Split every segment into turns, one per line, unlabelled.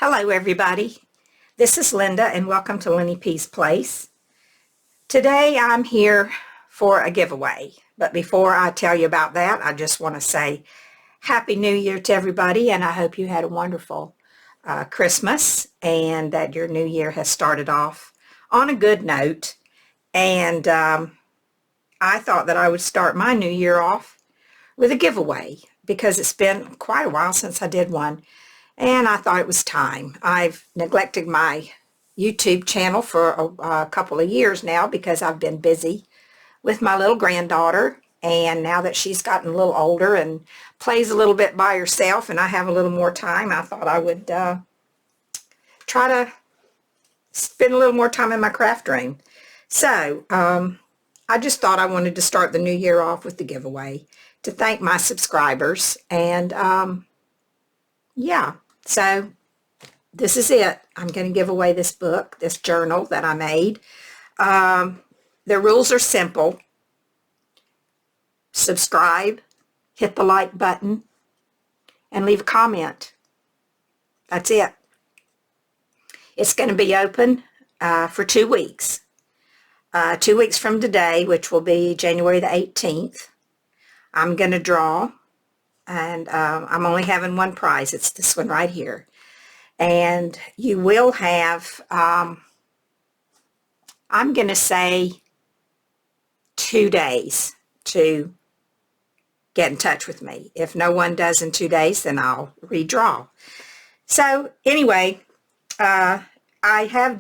Hello everybody, this is Linda and welcome to Lenny P's Place. Today I'm here for a giveaway, but before I tell you about that, I just want to say Happy New Year to everybody, and I hope you had a wonderful Christmas and that your new year has started off on a good note. And I thought that I would start my new year off with a giveaway because it's been quite a while since I did one. And I thought it was time. I've neglected my YouTube channel for a couple of years now because I've been busy with my little granddaughter. And now that she's gotten a little older and plays a little bit by herself and I have a little more time, I thought I would try to spend a little more time in my craft room. So I just thought I wanted to start the new year off with the giveaway to thank my subscribers. And yeah. So this is it. I'm going to give away this book, this journal that I made. The rules are simple. Subscribe, hit the like button, and leave a comment. That's it. It's going to be open for 2 weeks. 2 weeks from today, which will be January the 18th, I'm going to draw. And I'm only having one prize. It's this one right here. And you will have, I'm going to say 2 days to get in touch with me. If no one does in 2 days, then I'll redraw. So anyway, I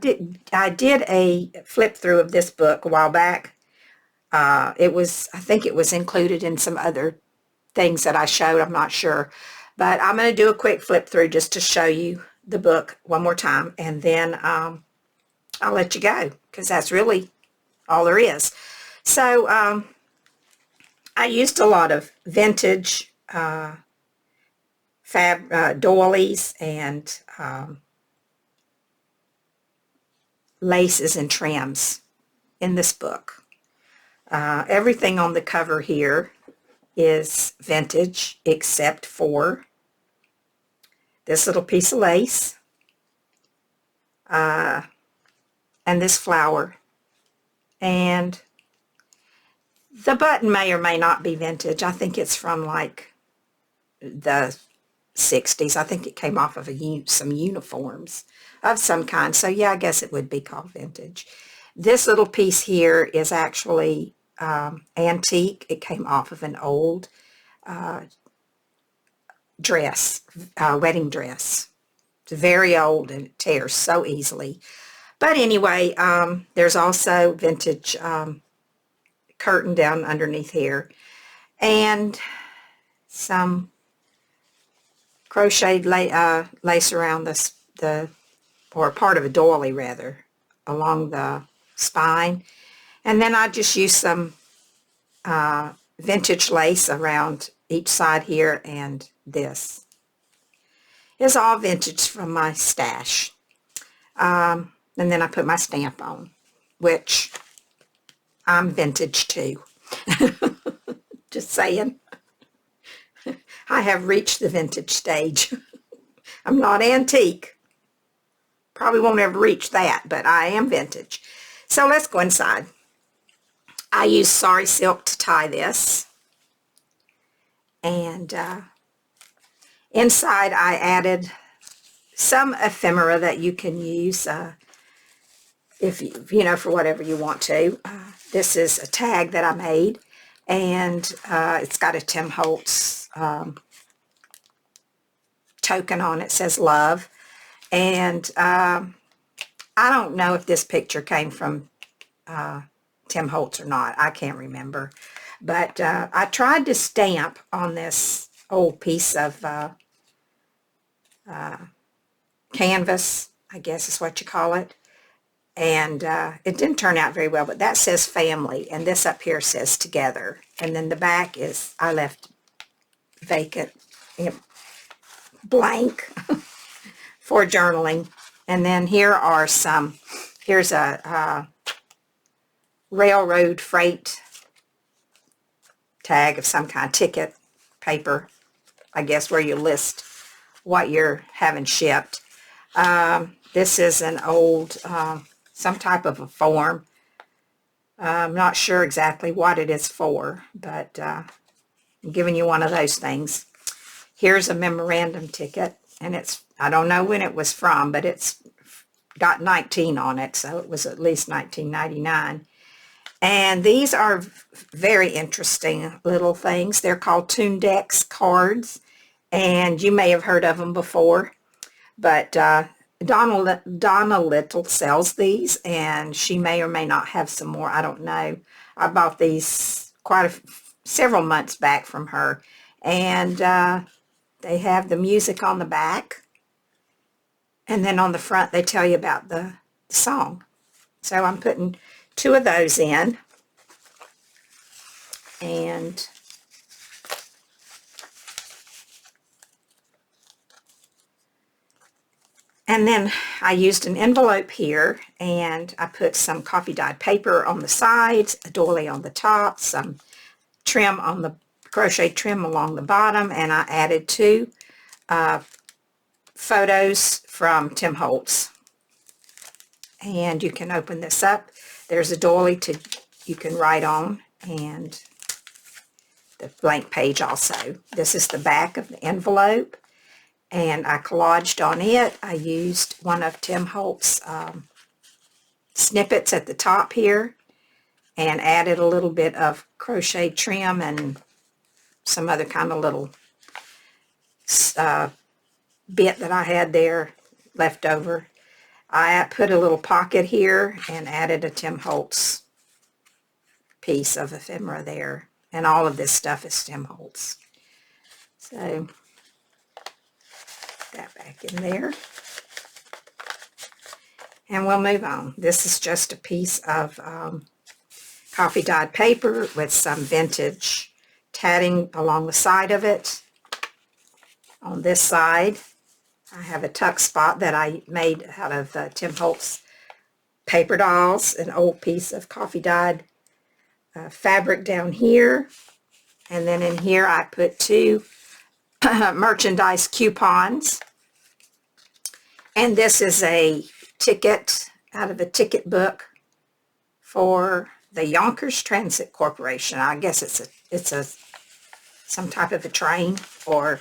did a flip through of this book a while back. I think it was included in some other things that I showed, I'm not sure, but I'm going to do a quick flip through just to show you the book one more time, and then I'll let you go because that's really all there is. So I used a lot of vintage doilies and laces and trims in this book. Everything on the cover here is vintage except for this little piece of lace and this flower, and the button may or may not be vintage. I think it's from like the 60s. I think it came off of some uniforms of some kind, so yeah, I guess it would be called vintage. This little piece here is actually antique. It came off of an old dress, wedding dress. It's very old and it tears so easily. But anyway, there's also vintage curtain down underneath here, and some crocheted lace around or part of a doily rather, along the spine. And then I just used some vintage lace around each side here, and this is all vintage from my stash. And then I put my stamp on, which I'm vintage too. Just saying. I have reached the vintage stage. I'm not antique. Probably won't ever reach that, but I am vintage. So let's go inside. I used sari silk to tie this. And inside I added some ephemera that you can use if you know, for whatever you want to. This is a tag that I made, and it's got a Tim Holtz token on it. It says love. And I don't know if this picture came from Tim Holtz or not. I can't remember. But I tried to stamp on this old piece of canvas, I guess is what you call it. And it didn't turn out very well, but that says family, and this up here says together. And then the back is, I left vacant, blank for journaling. And then here are here's a railroad freight tag of some kind, ticket paper, I guess, where you list what you're having shipped. This is an old, some type of a form. I'm not sure exactly what it is for, but I'm giving you one of those things. Here's a memorandum ticket, and I don't know when it was from, but it's got 19 on it, so it was at least 1999. And these are very interesting little things. They're called Tundex cards, and you may have heard of them before, but Donna Little sells these, and she may or may not have some more. I don't know. I bought these several months back from her, and they have the music on the back, and then on the front they tell you about the song. So I'm putting 2 of those in, and then I used an envelope here, and I put some coffee dyed paper on the sides, a doily on the top, some trim on the crochet trim along the bottom, and I added 2 photos from Tim Holtz. And you can open this up. There's a doily you can write on, and the blank page also. This is the back of the envelope, and I collaged on it. I used one of Tim Holtz snippets at the top here, and added a little bit of crochet trim and some other kind of little bit that I had there left over. I put a little pocket here and added a Tim Holtz piece of ephemera there. And all of this stuff is Tim Holtz. So, that back in there. And we'll move on. This is just a piece of coffee dyed paper with some vintage tatting along the side of it. On this side, I have a tuck spot that I made out of Tim Holtz paper dolls, an old piece of coffee dyed fabric down here. And then in here I put 2 merchandise coupons. And this is a ticket out of a ticket book for the Yonkers Transit Corporation. I guess it's some type of a train, or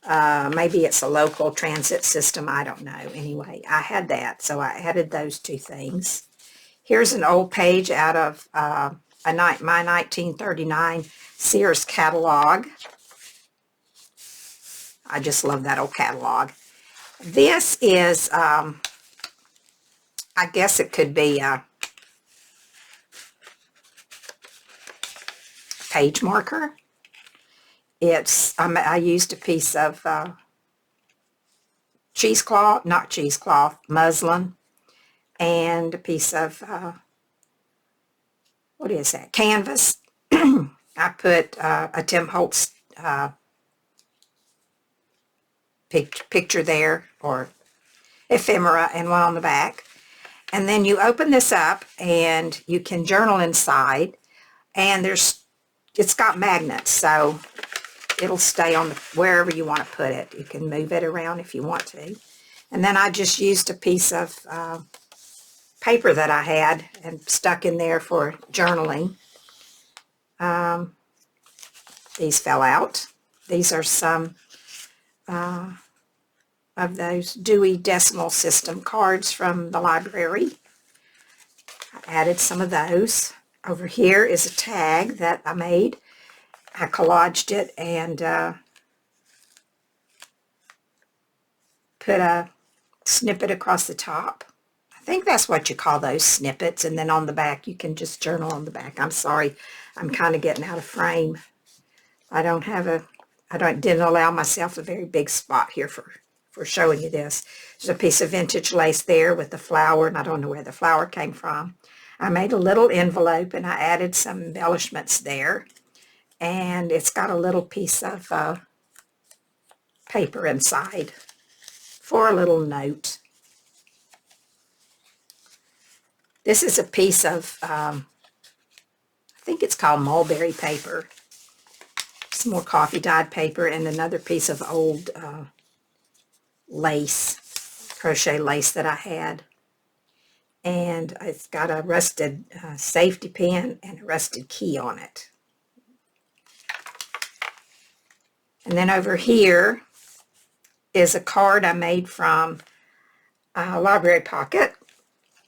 maybe it's a local transit system. I don't know. Anyway, I had that, so I added those 2 things. Here's an old page out of my 1939 Sears catalog. I just love that old catalog. This is, I guess it could be a page marker. I used a piece of muslin, and a piece of, what is that, canvas. I put a Tim Holtz picture there, or ephemera, and one on the back. And then you open this up, and you can journal inside, and it's got magnets, so it'll stay on wherever you want to put it. You can move it around if you want to. And then I just used a piece of paper that I had and stuck in there for journaling. These fell out. These are some of those Dewey Decimal System cards from the library. I added some of those. Over here is a tag that I made. I collaged it and put a snippet across the top. I think that's what you call those, snippets. And then on the back, you can just journal on the back. I'm sorry, I'm kind of getting out of frame. I didn't allow myself a very big spot here for showing you this. There's a piece of vintage lace there with the flower, and I don't know where the flower came from. I made a little envelope, and I added some embellishments there. And it's got a little piece of paper inside for a little note. This is a piece of, I think it's called mulberry paper. Some more coffee dyed paper, and another piece of old lace. crochet lace that I had. And it's got a rusted safety pin and a rusted key on it. And then over here is a card I made from a library pocket.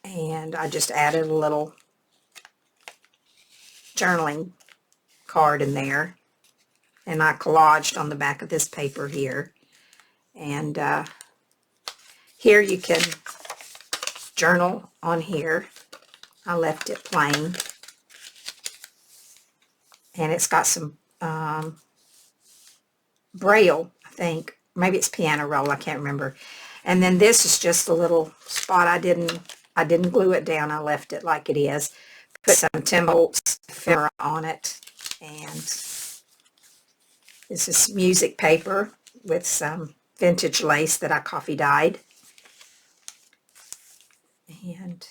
And I just added a little journaling card in there. And I collaged on the back of this paper here. And here you can journal on here. I left it plain. And it's got some braille, I think. Maybe it's piano roll, I can't remember. And then this is just a little spot. I didn't glue it down. I left it like it is. Put some Tim Holtz ephemera on it. And this is music paper with some vintage lace that I coffee dyed. And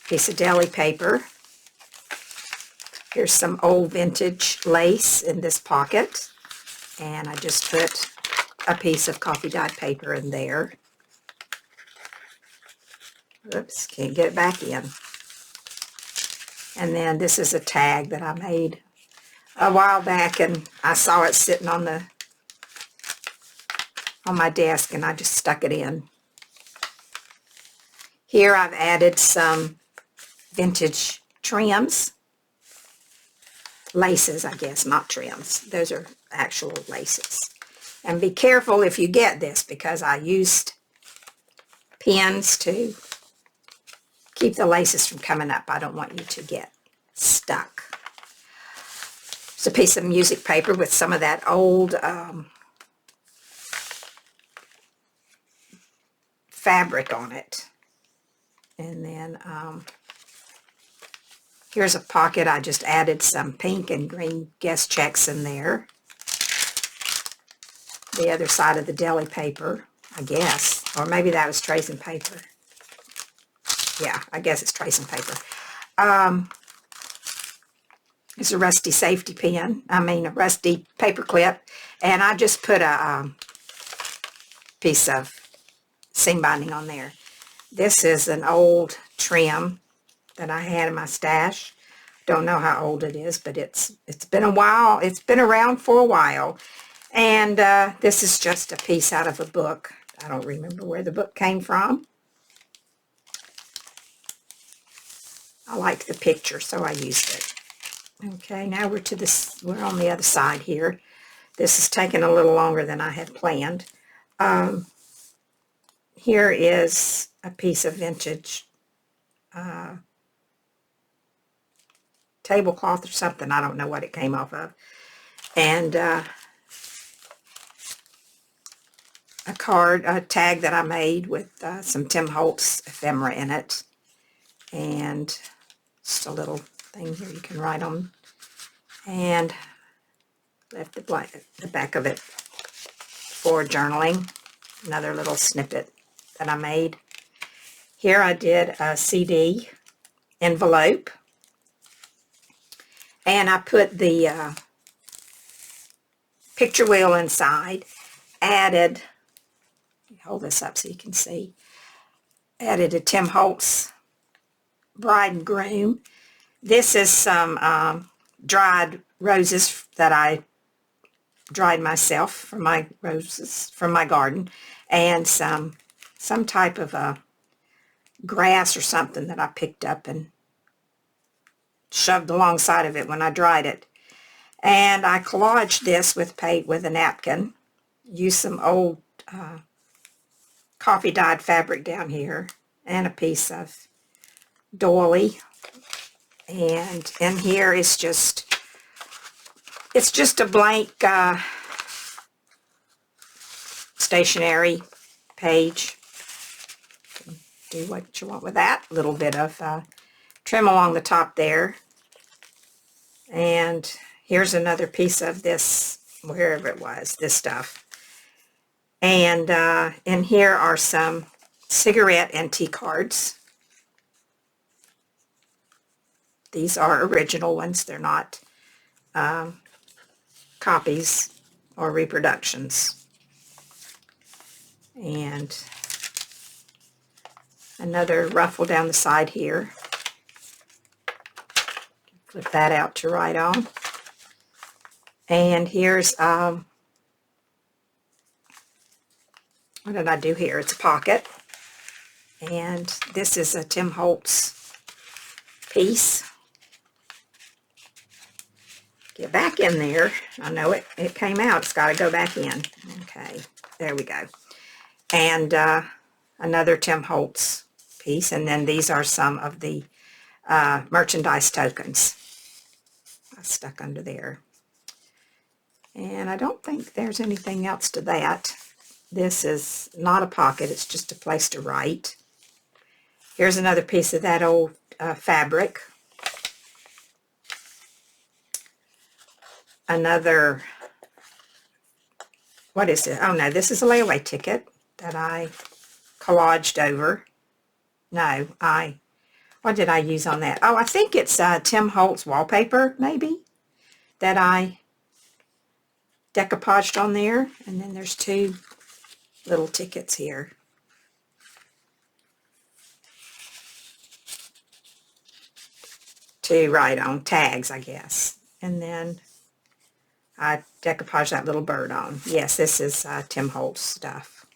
a piece of deli paper. Here's some old vintage lace in this pocket. And I just put a piece of coffee dyed paper in there. Oops, can't get it back in. And then this is a tag that I made a while back, and I saw it sitting on my desk, and I just stuck it in. Here I've added some vintage trims. Laces, I guess, not trims. Those are actual laces. And be careful if you get this, because I used pins to keep the laces from coming up. I don't want you to get stuck. It's a piece of music paper with some of that old fabric on it. And then here's a pocket. I just added some pink and green guest checks in there. The other side of the deli paper, I guess. Or maybe that was tracing paper. Yeah, I guess it's tracing paper. It's a rusty safety pin. A rusty paper clip. And I just put a piece of seam binding on there. This is an old trim that I had in my stash. Don't know how old it is, but it's been a while. It's been around for a while. And this is just a piece out of a book. I don't remember where the book came from. I liked the picture, so I used it. Okay, now we're on the other side here. This is taking a little longer than I had planned. Here is a piece of vintage tablecloth or something. I don't know what it came off of. And a tag that I made with some Tim Holtz ephemera in it. And just a little thing here you can write on. And left the back of it for journaling. Another little snippet that I made. Here I did a CD envelope. And I put the picture wheel inside. Added, hold this up so you can see. Added a Tim Holtz bride and groom. This is some dried roses that I dried myself from my roses from my garden, and some type of a grass or something that I picked up and shoved alongside of it when I dried it. And I collaged this with a napkin. Used some old coffee dyed fabric down here and a piece of doily. And in here is it's just a blank stationery page. Do what you want with that. A little bit of trim along the top there. And here's another piece of this, wherever it was, this stuff. And in here are some cigarette and tea cards. These are original ones. They're not copies or reproductions. And another ruffle down the side here. Flip that out to right on. And here's, what did I do here? It's a pocket. And this is a Tim Holtz piece. Get back in there. I know it came out. It's got to go back in. Okay, there we go. And another Tim Holtz piece. And then these are some of the merchandise tokens I stuck under there. And I don't think there's anything else to that. This is not a pocket. It's just a place to write. Here's another piece of that old fabric. Another, what is it? Oh no, this is a layaway ticket that I collaged over. No, what did I use on that? Oh, I think it's Tim Holtz wallpaper, maybe, that I decoupaged on there. And then there's two little tickets here. To write on, tags, I guess. And then I decoupaged that little bird on. Yes, this is Tim Holtz stuff.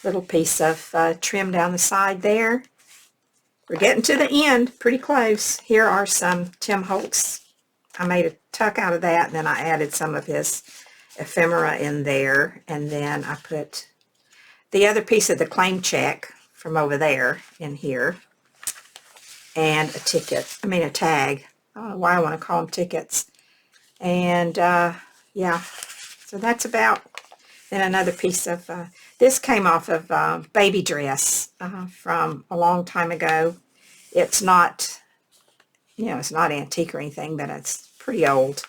Little piece of trim down the side there. We're getting to the end, pretty close. Here are some Tim Holtz. I made a tuck out of that, and then I added some of his ephemera in there. And then I put the other piece of the claim check from over there in here. And a ticket, a tag. I don't know why I want to call them tickets. And yeah, so that's about, then another piece of, this came off of baby dress from a long time ago. It's not, it's not antique or anything, but it's pretty old.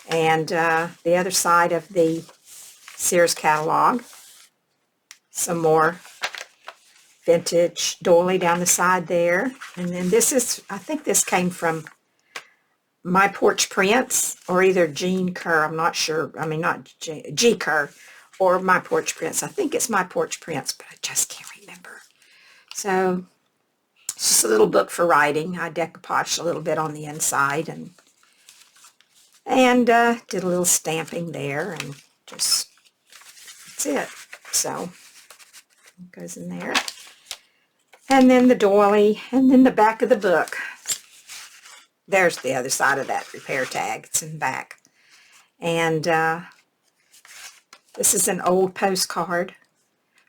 And the other side of the Sears catalog, some more vintage doily down the side there. And then this is, I think this came from My Porch Prints, or either Jean Kerr, I'm not sure. I mean, not G Kerr, or My Porch Prints. I think it's My Porch Prints, but I just can't remember. So, it's just a little book for writing. I decoupaged a little bit on the inside, and did a little stamping there, and just, that's it. So, it goes in there. And then the doily, and then the back of the book. There's the other side of that repair tag. It's in the back. And this is an old postcard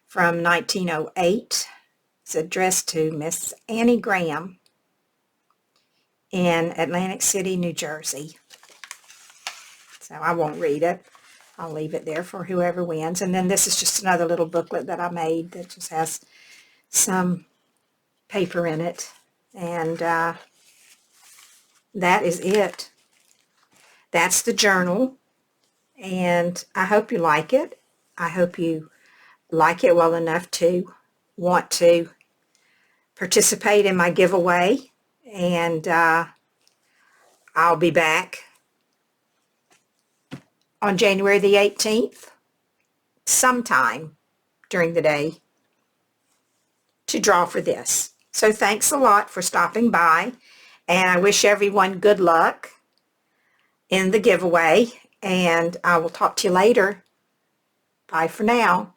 from 1908. It's addressed to Miss Annie Graham in Atlantic City, New Jersey. So I won't read it. I'll leave it there for whoever wins. And then this is just another little booklet that I made that just has some paper in it. And that is it. That's the journal, and I hope you like it. I hope you like it well enough to want to participate in my giveaway, and I'll be back on January the 18th, sometime during the day, to draw for this. So thanks a lot for stopping by. And I wish everyone good luck in the giveaway. And I will talk to you later. Bye for now.